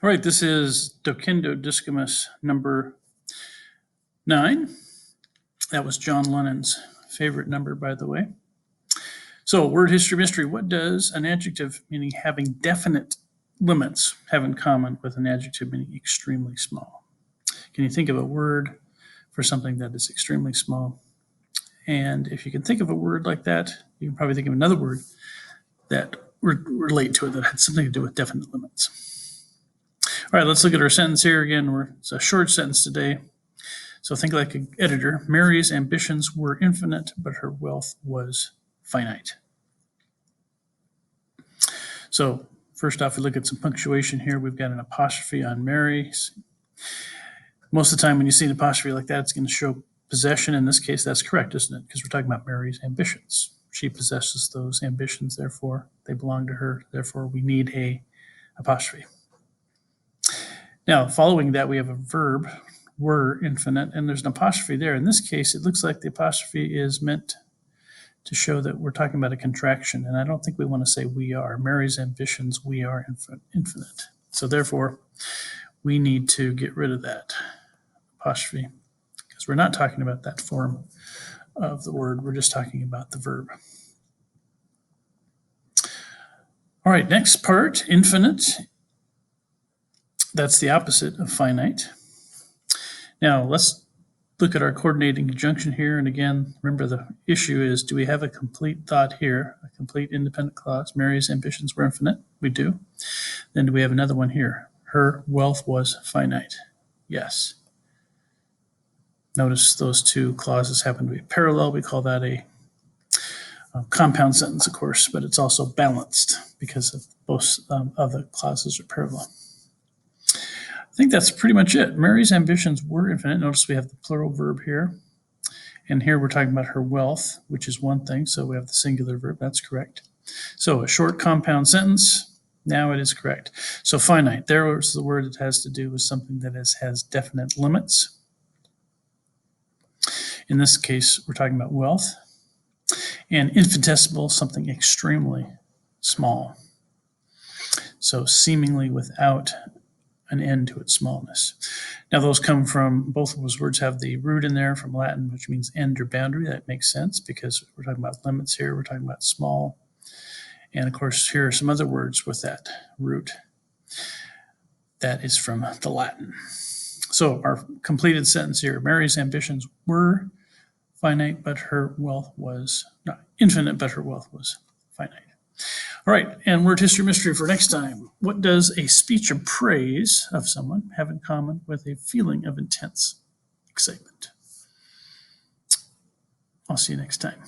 All right, this is Docendo Discamus number 9. That was John Lennon's favorite number, by the way. So, word history mystery. What does an adjective meaning having definite limits have in common with an adjective meaning extremely small? Can you think of a word for something that is extremely small? And if you can think of a word like that, you can probably think of another word that relate to it that had something to do with definite limits. All right, let's look at our sentence here again. It's a short sentence today. So think like an editor. Mary's ambitions were infinite, but her wealth was finite. So first off, we look at some punctuation here. We've got an apostrophe on Mary's. Most of the time when you see an apostrophe like that, it's going to show possession. In this case, that's correct, isn't it? Because we're talking about Mary's ambitions. She possesses those ambitions, therefore they belong to her. Therefore, we need a apostrophe. Now, following that, we have a verb, were infinite, and there's an apostrophe there. In this case, it looks like the apostrophe is meant to show that we're talking about a contraction, and I don't think we want to say we are. Mary's ambitions, we are infinite. So therefore, we need to get rid of that apostrophe because we're not talking about that form of the word. We're just talking about the verb. All right, next part, infinite. That's the opposite of finite. Now, let's look at our coordinating conjunction here. And again, remember the issue is, do we have a complete thought here, a complete independent clause? Mary's ambitions were infinite. We do. Then do we have another one here? Her wealth was finite. Yes. Notice those two clauses happen to be parallel. We call that a compound sentence, of course, but it's also balanced because of both of the clauses are parallel. I think that's pretty much it. Mary's ambitions were infinite. Notice we have the plural verb here. And here we're talking about her wealth, which is one thing. So we have the singular verb. That's correct. So a short compound sentence. Now it is correct. So finite. There is the word that has to do with something that has definite limits. In this case, we're talking about wealth. And infinitesimal, something extremely small. So seemingly without an end to its smallness. Now those come from, both of those words have the root in there from Latin, which means end or boundary. That makes sense because we're talking about limits here. We're talking about small. And of course, here are some other words with that root. That is from the Latin. So our completed sentence here, Mary's ambitions were finite, but her wealth was not infinite, but her wealth was finite. All right, and word history mystery for next time. What does a speech of praise of someone have in common with a feeling of intense excitement? I'll see you next time.